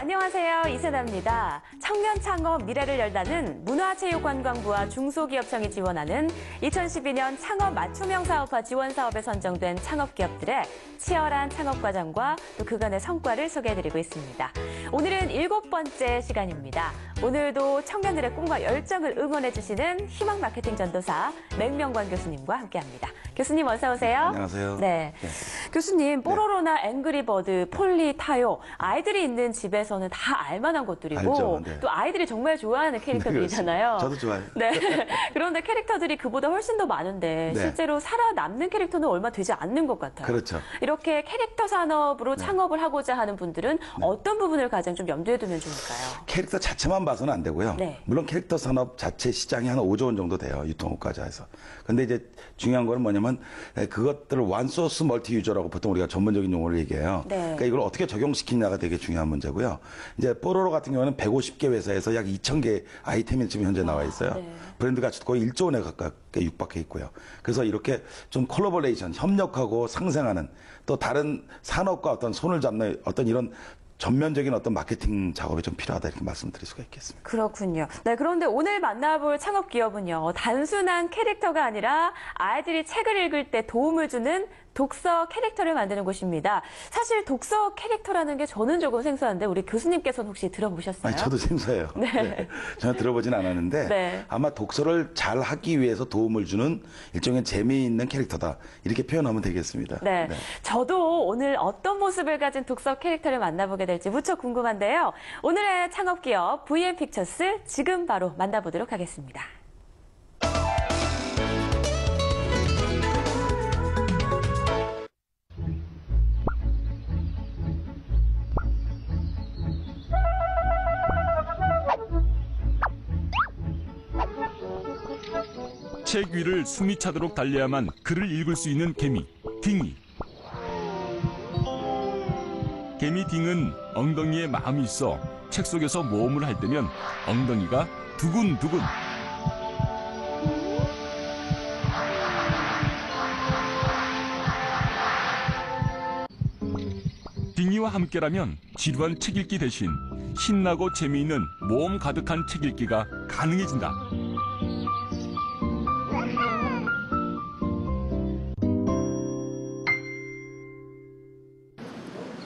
안녕하세요. 이세나입니다. 청년 창업 미래를 열다는 문화체육관광부와 중소기업청이 지원하는 2012년 창업 맞춤형 사업화 지원 사업에 선정된 창업기업들의 치열한 창업 과정과 또 그간의 성과를 소개해드리고 있습니다. 오늘은 7번째 시간입니다. 오늘도 청년들의 꿈과 열정을 응원해주시는 희망 마케팅 전도사 맹명관 교수님과 함께합니다. 교수님 어서 오세요. 안녕하세요. 네. 교수님, 뽀로로나 앵그리버드, 폴리, 타요 아이들이 있는 집에서는 다 알만한 것들이고 알죠, 네. 또 아이들이 정말 좋아하는 캐릭터들이잖아요. 저도 좋아해요. 네. 그런데 캐릭터들이 그보다 훨씬 더 많은데 네. 실제로 살아남는 캐릭터는 얼마 되지 않는 것 같아요. 그렇죠. 이렇게 캐릭터 산업으로 창업을 하고자 하는 분들은 어떤 부분을 가장 좀 염두에 두면 좋을까요? 캐릭터 자체만 봐서는 안 되고요. 네. 물론 캐릭터 산업 자체 시장이 한 5조 원 정도 돼요. 유통업까지 해서. 근데 이제 중요한 거는 뭐냐면 그것들을 원소스 멀티 유저라고 보통 우리가 전문적인 용어를 얘기해요. 네. 그러니까 이걸 어떻게 적용시키냐가 되게 중요한 문제고요. 이제 뽀로로 같은 경우는 150개 회사에서 약 2,000개 아이템이 지금 현재 나와 있어요. 네. 브랜드 가치도 거의 1조 원에 가깝게 육박해 있고요. 그래서 이렇게 좀 콜라보레이션, 협력하고 상생하는 또 다른 산업과 어떤 손을 잡는 어떤 이런 전면적인 어떤 마케팅 작업이 좀 필요하다 이렇게 말씀드릴 수가 있겠습니다. 그렇군요. 네, 그런데 오늘 만나볼 창업 기업은요, 단순한 캐릭터가 아니라 아이들이 책을 읽을 때 도움을 주는 독서 캐릭터를 만드는 곳입니다. 사실 독서 캐릭터라는 게 저는 조금 생소한데 우리 교수님께서는 혹시 들어보셨어요? 아니, 저도 생소해요. 네. 네. 전혀 들어보진 않았는데 네. 아마 독서를 잘 하기 위해서 도움을 주는 일종의 재미있는 캐릭터다 이렇게 표현하면 되겠습니다. 네. 저도 오늘 어떤 모습을 가진 독서 캐릭터를 만나보게 될지 무척 궁금한데요. 오늘의 창업기업 VM픽처스 지금 바로 만나보도록 하겠습니다. 책 위를 숨이 차도록 달려야만 글을 읽을 수 있는 개미, 딩이. 개미 딩은 엉덩이에 마음이 있어 책 속에서 모험을 할 때면 엉덩이가 두근두근. 딩이와 함께라면 지루한 책 읽기 대신 신나고 재미있는 모험 가득한 책 읽기가 가능해진다.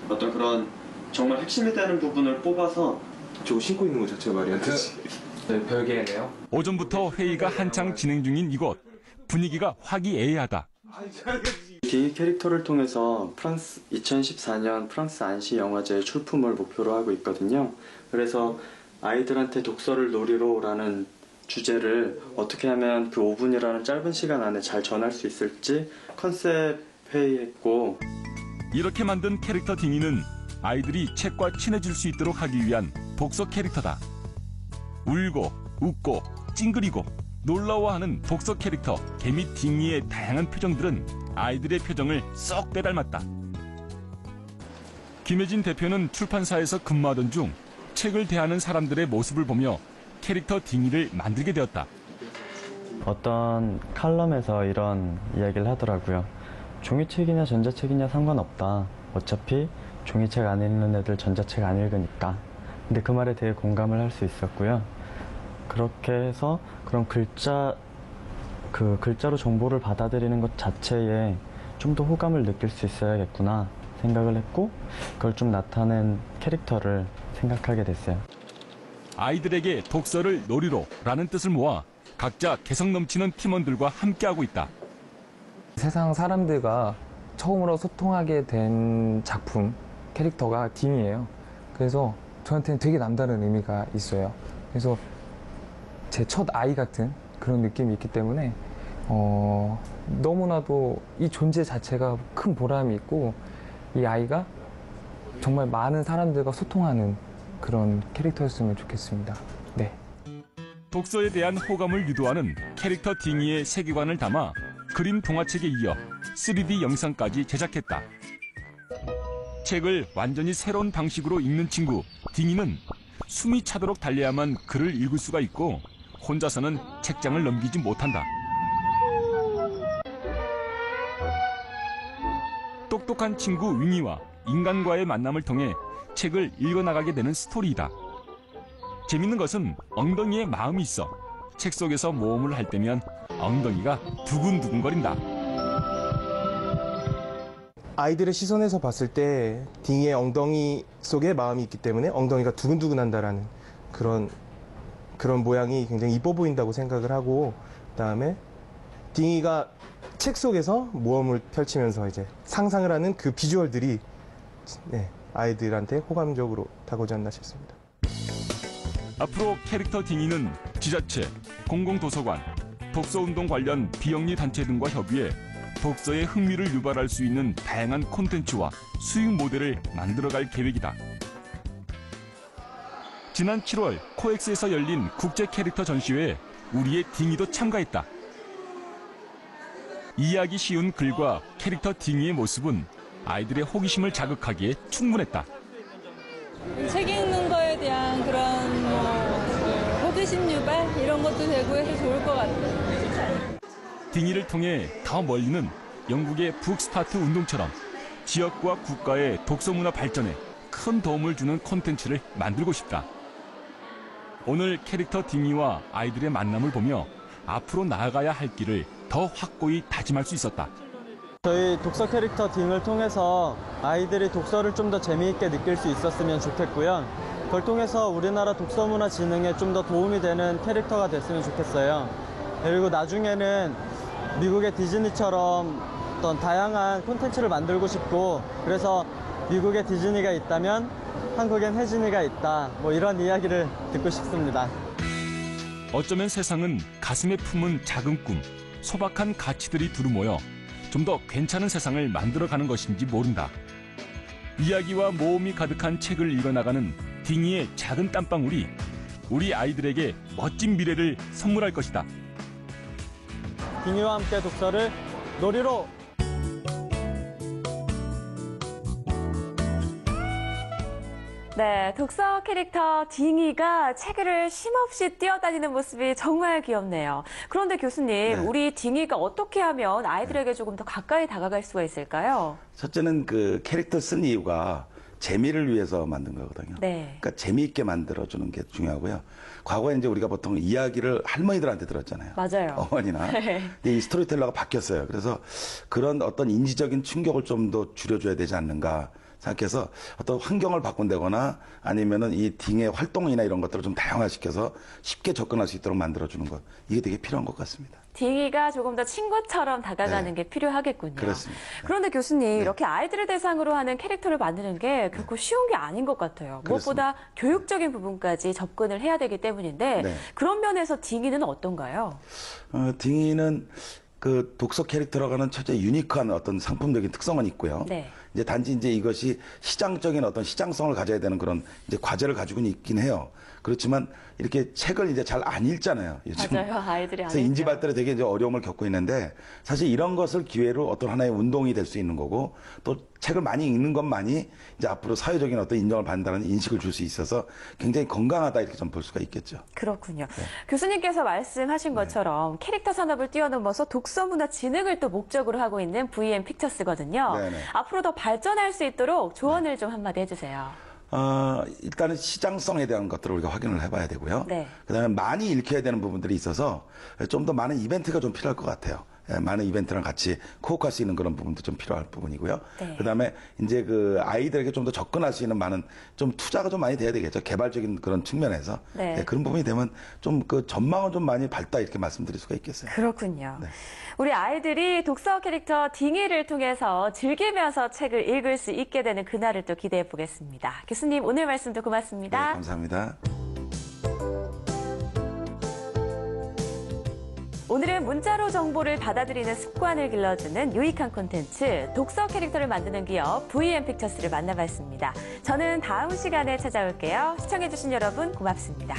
어떤 그런 정말 핵심이 되는 부분을 뽑아서 저거 신고 있는 거 자체가 말이 안 되지. 네, 별개네요. 오전부터 회의가 한창 진행 중인 이곳. 분위기가 화기애애하다. 이 캐릭터를 통해서 2014년 프랑스 안시 영화제 출품을 목표로 하고 있거든요. 그래서 아이들한테 독서를 놀이로라는 주제를 어떻게 하면 그 5분이라는 짧은 시간 안에 잘 전할 수 있을지 컨셉 회의했고, 이렇게 만든 캐릭터 딩이는 아이들이 책과 친해질 수 있도록 하기 위한 독서 캐릭터다. 울고, 웃고, 찡그리고, 놀라워하는 독서 캐릭터 개미 딩이의 다양한 표정들은 아이들의 표정을 쏙 빼닮았다. 김혜진 대표는 출판사에서 근무하던 중 책을 대하는 사람들의 모습을 보며 캐릭터 딩이를 만들게 되었다. 어떤 칼럼에서 이런 이야기를 하더라고요. 종이책이냐 전자책이냐 상관없다. 어차피 종이책 안 읽는 애들 전자책 안 읽으니까. 근데 그 말에 되게 공감을 할 수 있었고요. 그렇게 해서 그런 글자로 정보를 받아들이는 것 자체에 좀 더 호감을 느낄 수 있어야겠구나 생각을 했고, 그걸 좀 나타낸 캐릭터를 생각하게 됐어요. 아이들에게 독서를 놀이로라는 뜻을 모아 각자 개성 넘치는 팀원들과 함께하고 있다. 세상 사람들과 처음으로 소통하게 된 작품, 캐릭터가 딩이에요. 그래서 저한테는 되게 남다른 의미가 있어요. 그래서 제 첫 아이 같은 그런 느낌이 있기 때문에 너무나도 이 존재 자체가 큰 보람이 있고, 이 아이가 정말 많은 사람들과 소통하는 그런 캐릭터였으면 좋겠습니다. 네. 독서에 대한 호감을 유도하는 캐릭터 딩이의 세계관을 담아 그림 동화책에 이어 3D 영상까지 제작했다. 책을 완전히 새로운 방식으로 읽는 친구 딩이는 숨이 차도록 달려야만 글을 읽을 수가 있고 혼자서는 책장을 넘기지 못한다. 똑똑한 친구 윙이와 인간과의 만남을 통해 책을 읽어나가게 되는 스토리이다. 재밌는 것은 엉덩이에 마음이 있어 책 속에서 모험을 할 때면 엉덩이가 두근두근거린다. 아이들의 시선에서 봤을 때 딩이의 엉덩이 속에 마음이 있기 때문에 엉덩이가 두근두근한다라는 그런 모양이 굉장히 이뻐 보인다고 생각을 하고, 그다음에 딩이가 책 속에서 모험을 펼치면서 이제 상상을 하는 그 비주얼들이 아이들한테 호감적으로 다가오지 않나 싶습니다. 앞으로 캐릭터 딩이는 지자체, 공공도서관, 독서운동 관련 비영리 단체 등과 협의해 독서에 흥미를 유발할 수 있는 다양한 콘텐츠와 수익 모델을 만들어갈 계획이다. 지난 7월 코엑스에서 열린 국제 캐릭터 전시회에 우리의 딩이도 참가했다. 이해하기 쉬운 글과 캐릭터 딩이의 모습은 아이들의 호기심을 자극하기에 충분했다. 책 읽는 거에 대한 그런 호기심 유발 이런 것도 되고 해서 좋을 것 같아요. 딩이를 통해 더 멀리는 영국의 북스타트 운동처럼 지역과 국가의 독서 문화 발전에 큰 도움을 주는 콘텐츠를 만들고 싶다. 오늘 캐릭터 딩이와 아이들의 만남을 보며 앞으로 나아가야 할 길을 더 확고히 다짐할 수 있었다. 저희 독서 캐릭터 딩을 통해서 아이들이 독서를 좀 더 재미있게 느낄 수 있었으면 좋겠고요. 그걸 통해서 우리나라 독서 문화 진흥에 좀 더 도움이 되는 캐릭터가 됐으면 좋겠어요. 그리고 나중에는 미국의 디즈니처럼 어떤 다양한 콘텐츠를 만들고 싶고, 그래서 미국에 디즈니가 있다면 한국엔 혜진이가 있다, 뭐 이런 이야기를 듣고 싶습니다. 어쩌면 세상은 가슴에 품은 작은 꿈, 소박한 가치들이 두루모여 좀 더 괜찮은 세상을 만들어가는 것인지 모른다. 이야기와 모험이 가득한 책을 읽어나가는 딩이의 작은 땀방울이 우리 아이들에게 멋진 미래를 선물할 것이다. 딩이와 함께 독서를 놀이로! 네, 독서 캐릭터 딩이가 책을 쉼없이 뛰어다니는 모습이 정말 귀엽네요. 그런데 교수님, 우리 딩이가 어떻게 하면 아이들에게 조금 더 가까이 다가갈 수가 있을까요? 첫째는 그 캐릭터 쓴 이유가 재미를 위해서 만든 거거든요. 네. 그러니까 재미있게 만들어주는 게 중요하고요. 과거에 이제 우리가 보통 이야기를 할머니들한테 들었잖아요. 맞아요. 어머니나. 네. 근데 이 스토리텔러가 바뀌었어요. 그래서 그런 어떤 인지적인 충격을 좀 더 줄여줘야 되지 않는가 생각해서 어떤 환경을 바꾼다거나 아니면은 이 딩의 활동이나 이런 것들을 좀 다양화시켜서 쉽게 접근할 수 있도록 만들어주는 것. 이게 되게 필요한 것 같습니다. 딩이가 조금 더 친구처럼 다가가는 게 필요하겠군요. 그렇습니다. 그런데 교수님, 이렇게 아이들을 대상으로 하는 캐릭터를 만드는 게 결코 쉬운 게 아닌 것 같아요. 무엇보다 교육적인 부분까지 접근을 해야 되기 때문인데 그런 면에서 딩이는 어떤가요? 딩이는 그 독서 캐릭터라고 하는 첫째 유니크한 어떤 상품적인 특성은 있고요. 네. 이제 단지 이제 이것이 시장적인 어떤 시장성을 가져야 되는 그런 이제 과제를 가지고는 있긴 해요. 그렇지만 이렇게 책을 이제 잘 안 읽잖아요. 요즘. 맞아요. 아이들이 안 그래서 읽죠. 인지 발달에 되게 이제 어려움을 겪고 있는데 사실 이런 것을 기회로 어떤 하나의 운동이 될 수 있는 거고 또 책을 많이 읽는 것만이 이제 앞으로 사회적인 어떤 인정을 받는다는 인식을 줄 수 있어서 굉장히 건강하다 이렇게 좀 볼 수가 있겠죠. 그렇군요. 교수님께서 말씀하신 것처럼 캐릭터 산업을 뛰어넘어서 독서 문화 진흥을 또 목적으로 하고 있는 VM 픽처스거든요. 네네. 앞으로 더 발전할 수 있도록 조언을 좀 한마디 해주세요. 일단은 시장성에 대한 것들을 우리가 확인을 해봐야 되고요. 네. 그다음에 많이 읽혀야 되는 부분들이 있어서 좀 더 많은 이벤트가 좀 필요할 것 같아요. 많은 이벤트랑 같이 코어할 수 있는 그런 부분도 좀 필요할 부분이고요. 네. 그다음에 이제 그 아이들에게 좀 더 접근할 수 있는 많은 좀 투자가 좀 많이 돼야 되겠죠. 개발적인 그런 측면에서. 네. 그런 부분이 되면 좀 그 전망은 좀 많이 밝다 이렇게 말씀드릴 수가 있겠어요. 그렇군요. 네. 우리 아이들이 독서 캐릭터 딩이를 통해서 즐기면서 책을 읽을 수 있게 되는 그날을 또 기대해 보겠습니다. 교수님, 오늘 말씀도 고맙습니다. 네, 감사합니다. 오늘은 문자로 정보를 받아들이는 습관을 길러주는 유익한 콘텐츠 독서 캐릭터를 만드는 기업 VM 픽처스를 만나봤습니다. 저는 다음 시간에 찾아올게요. 시청해주신 여러분 고맙습니다.